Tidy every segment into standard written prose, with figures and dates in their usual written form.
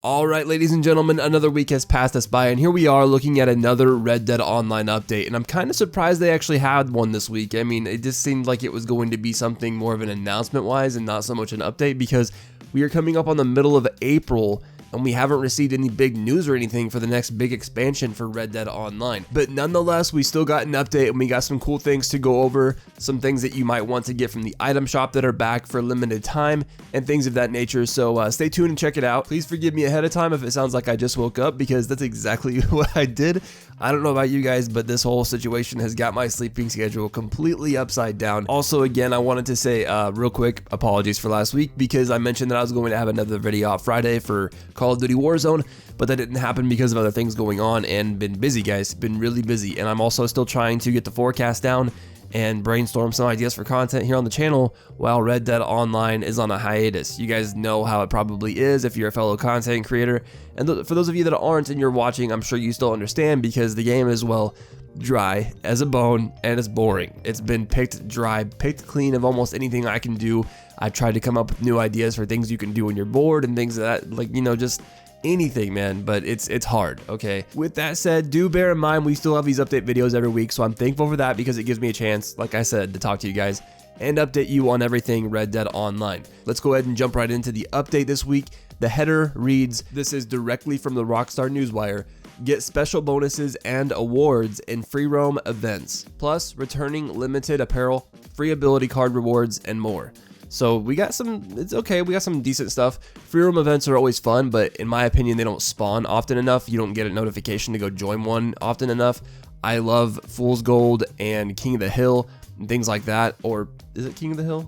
Alright, ladies and gentlemen, another week has passed us by, and here we are looking at another Red Dead Online update, and I'm kind of surprised they actually had one this week. I mean, it just seemed like it was going to be something more of an announcement-wise and not so much an update, because we are coming up on the middle of April, and we haven't received any big news or anything for the next big expansion for Red Dead Online. But nonetheless, we still got an update, and we got some cool things to go over, some things that you might want to get from the item shop that are back for limited time, and things of that nature. So stay tuned and check it out. Please forgive me ahead of time if it sounds like I just woke up, because that's exactly what I did. I don't know about you guys, but this whole situation has got my sleeping schedule completely upside down. Also, again, I wanted to say real quick, apologies for last week, because I mentioned that I was going to have another video out Friday for Call of Duty Warzone, but that didn't happen because of other things going on, and been busy, guys, been really busy. And I'm also still trying to get the forecast down and brainstorm some ideas for content here on the channel while Red Dead Online is on a hiatus. You guys know how it probably is if you're a fellow content creator, and for those of you that aren't and you're watching, I'm sure you still understand, because the game is, well, dry as a bone and it's boring. It's been picked dry, picked clean of almost anything I can do. I've tried to come up with new ideas for things you can do when you're bored and things that, like, you know, just anything, man, but it's hard. Okay, with that said, do bear in mind we still have these update videos every week, so I'm thankful for that, because it gives me a chance, like I said, to talk to you guys and update you on everything Red Dead Online. Let's go ahead and jump right into the update this week. The header reads, this is directly from the Rockstar Newswire: get special bonuses and awards in free roam events, plus returning limited apparel, free ability card rewards, and more. So we got some, it's okay, we got some decent stuff. Free roam events are always fun, but in my opinion, they don't spawn often enough. You don't get a notification to go join one often enough. I love Fool's Gold and King of the Hill and things like that. Or is it King of the Hill?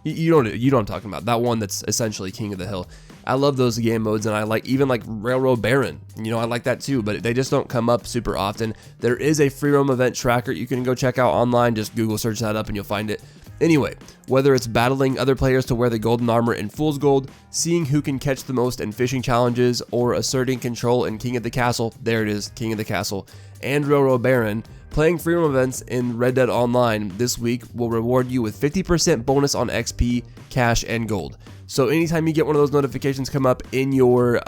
You know what I'm talking about. That one that's essentially King of the Hill. I love those game modes, and I like even like Railroad Baron. You know, I like that too, but they just don't come up super often. There is a free roam event tracker you can go check out online. Just Google search that up and you'll find it. Anyway, whether it's battling other players to wear the golden armor in Fool's Gold, seeing who can catch the most in fishing challenges, or asserting control in King of the Castle, there it is, King of the Castle, and Railroad Baron, playing free roam events in Red Dead Online this week will reward you with 50% bonus on XP, cash, and gold. So anytime you get one of those notifications come up in your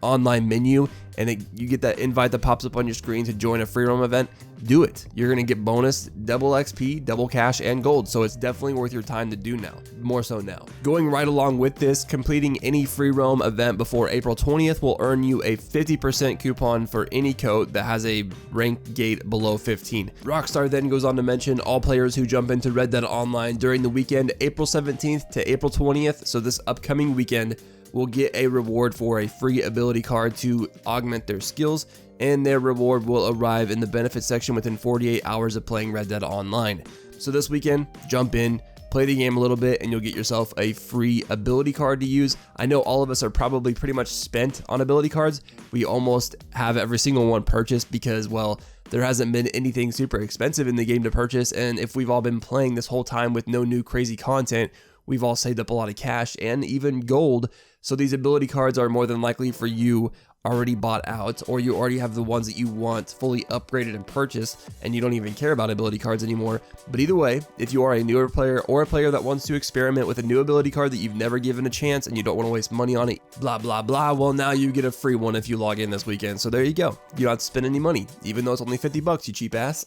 online menu, and you get that invite that pops up on your screen to join a free roam event, do it. You're going to get bonus, double XP, double cash, and gold. So it's definitely worth your time to do now. More so now. Going right along with this, completing any free roam event before April 20th will earn you a 50% coupon for any coat that has a rank gate below 15. Rockstar then goes on to mention all players who jump into Red Dead Online during the weekend April 17th to April 20th, so this upcoming weekend, will get a reward for a free ability card to augment their skills, and their reward will arrive in the benefits section within 48 hours of playing Red Dead Online. So this weekend, jump in, play the game a little bit, and you'll get yourself a free ability card to use. I know all of us are probably pretty much spent on ability cards. We almost have every single one purchased because, well, there hasn't been anything super expensive in the game to purchase, and if we've all been playing this whole time with no new crazy content, we've all saved up a lot of cash and even gold. So these ability cards are more than likely for you already bought out, or you already have the ones that you want fully upgraded and purchased, and you don't even care about ability cards anymore. But either way, if you are a newer player or a player that wants to experiment with a new ability card that you've never given a chance and you don't want to waste money on it, blah, blah, blah, well, now you get a free one if you log in this weekend. So there you go. You don't have to spend any money, even though it's only 50 bucks, you cheap ass.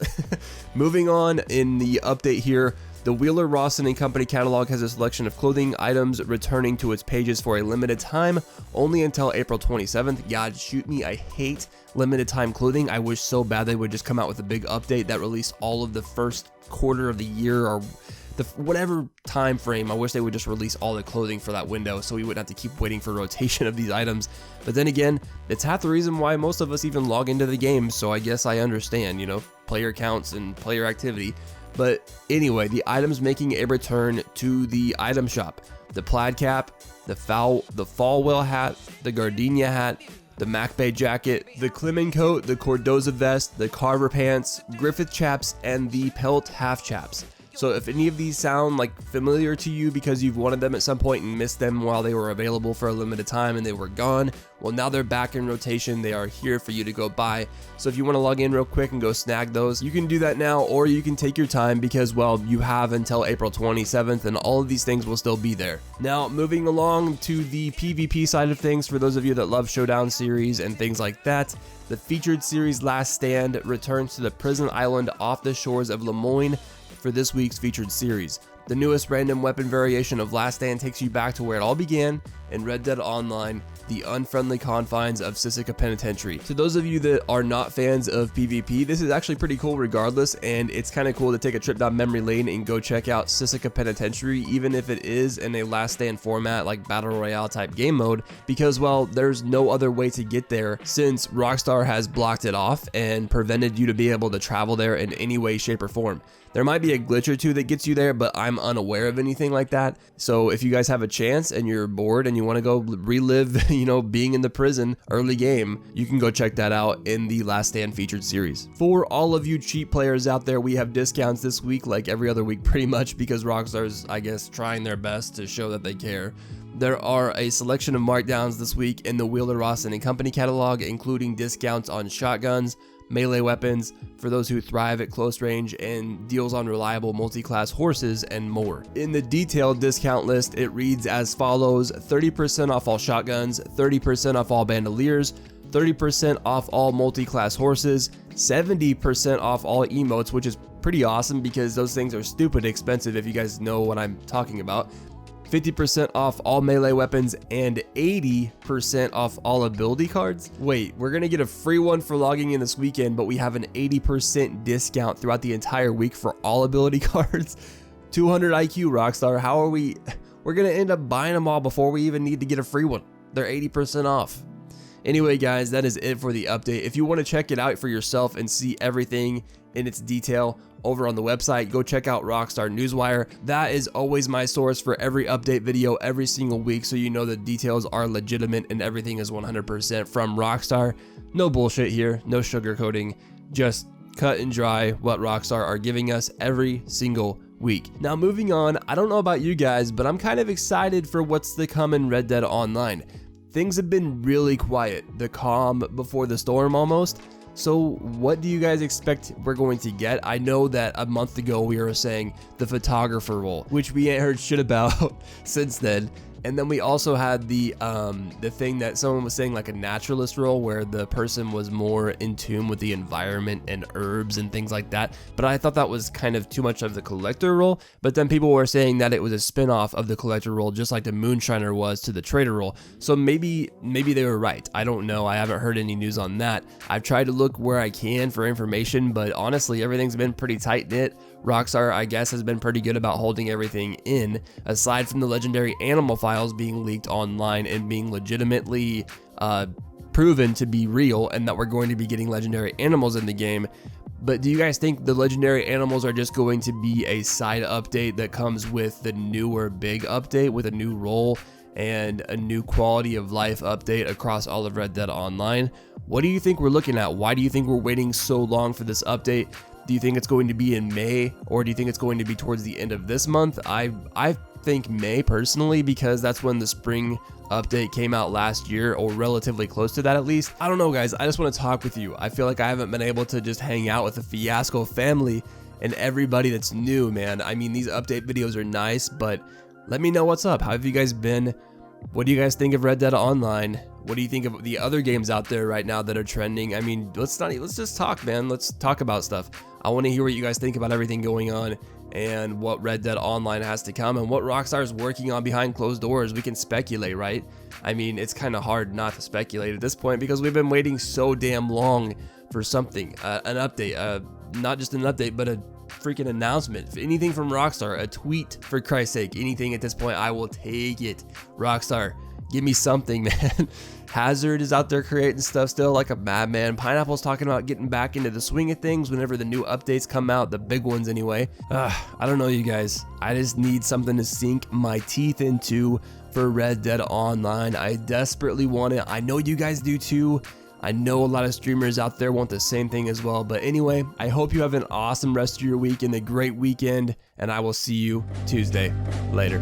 Moving on in the update here, the Wheeler Rawson & Company catalog has a selection of clothing items returning to its pages for a limited time, only until April 27th. God, shoot me, I hate limited time clothing. I wish so bad they would just come out with a big update that released all of the first quarter of the year, or the whatever time frame. I wish they would just release all the clothing for that window, so we wouldn't have to keep waiting for rotation of these items. But then again, it's half the reason why most of us even log into the game, so I guess I understand, you know, player counts and player activity. But anyway, the items making a return to the item shop: the plaid cap, the Falwell hat, the gardenia hat, the Mac Bay jacket, the Clemen coat, the Cordoza vest, the Carver pants, Griffith chaps, and the Pelt half chaps. So if any of these sound like familiar to you because you've wanted them at some point and missed them while they were available for a limited time and they were gone, well, now they're back in rotation. They are here for you to go buy. So if you want to log in real quick and go snag those, you can do that now, or you can take your time because, well, you have until April 27th and all of these things will still be there. Now, moving along to the PvP side of things, for those of you that love Showdown series and things like that, the featured series Last Stand returns to the prison island off the shores of Lemoyne for this week's featured series. The newest random weapon variation of Last Stand takes you back to where it all began in Red Dead Online, the unfriendly confines of Seasonic Penitentiary. To those of you that are not fans of PvP, this is actually pretty cool regardless, and it's kind of cool to take a trip down memory lane and go check out Seasonic Penitentiary, even if it is in a Last Stand format like Battle Royale type game mode, because, well, there's no other way to get there since Rockstar has blocked it off and prevented you to be able to travel there in any way, shape, or form. There might be a glitch or two that gets you there, but I'm unaware of anything like that. So if you guys have a chance and you're bored and you want to go relive, being in the prison early game, you can go check that out in the Last Stand featured series. For all of you cheap players out there, we have discounts this week like every other week pretty much, because Rockstar's, I guess, trying their best to show that they care. There are a selection of markdowns this week in the Wheeler, Rawson & Company catalog, including discounts on shotguns, melee weapons for those who thrive at close range, and deals on reliable multi-class horses and more. In the detailed discount list, it reads as follows: 30% off all shotguns, 30% off all bandoliers, 30% off all multi-class horses, 70% off all emotes, which is pretty awesome because those things are stupid expensive if you guys know what I'm talking about. 50% off all melee weapons, and 80% off all ability cards. Wait, we're gonna get a free one for logging in this weekend, but we have an 80% discount throughout the entire week for all ability cards. 200 IQ, Rockstar. How are we? We're gonna end up buying them all before we even need to get a free one. They're 80% off. Anyway, guys, that is it for the update. If you want to check it out for yourself and see everything in its detail over on the website, go check out Rockstar Newswire. That is always my source for every update video every single week, so you know the details are legitimate and everything is 100% from Rockstar. No bullshit here, no sugarcoating, just cut and dry what Rockstar are giving us every single week. Now, moving on, I don't know about you guys, but I'm kind of excited for what's to come in Red Dead Online. Things have been really quiet, the calm before the storm almost. So what do you guys expect we're going to get? I know that a month ago we were saying the photographer role, which we ain't heard shit about since then. And then we also had the thing that someone was saying, like a naturalist role, where the person was more in tune with the environment and herbs and things like that. But I thought that was kind of too much of the collector role. But then people were saying that it was a spin-off of the collector role, just like the moonshiner was to the trader role. So maybe they were right. I don't know. I haven't heard any news on that. I've tried to look where I can for information, but honestly, everything's been pretty tight-knit. Rockstar, I guess, has been pretty good about holding everything in, aside from the legendary animal files being leaked online and being legitimately proven to be real, and that we're going to be getting legendary animals in the game. But do you guys think the legendary animals are just going to be a side update that comes with the newer big update with a new role and a new quality of life update across all of Red Dead Online? What do you think we're looking at? Why do you think we're waiting so long for this update? Do you think it's going to be in May, or do you think it's going to be towards the end of this month? I think May personally, because that's when the spring update came out last year, or relatively close to that at least. I don't know, guys. I just want to talk with you. I feel like I haven't been able to just hang out with the Fiasco family and everybody that's new, man. I mean, these update videos are nice, but let me know what's up. How have you guys been? What do you guys think of Red Dead Online? What do you think of the other games out there right now that are trending? I mean, let's just talk, man. Let's talk about stuff. I want to hear what you guys think about everything going on and what Red Dead Online has to come and what Rockstar is working on behind closed doors. We can speculate, right? I mean, it's kind of hard not to speculate at this point because we've been waiting so damn long for something, an update, not just an update, but a freaking announcement. If anything from Rockstar, a tweet, for Christ's sake, anything at this point, I will take it. Rockstar, give me something, man. Hazard is out there creating stuff still like a madman. Pineapple's talking about getting back into the swing of things whenever the new updates come out, the big ones anyway. I don't know, you guys. I just need something to sink my teeth into for Red Dead Online. I desperately want it. I know you guys do too. I know a lot of streamers out there want the same thing as well. But anyway, I hope you have an awesome rest of your week and a great weekend, and I will see you Tuesday. Later.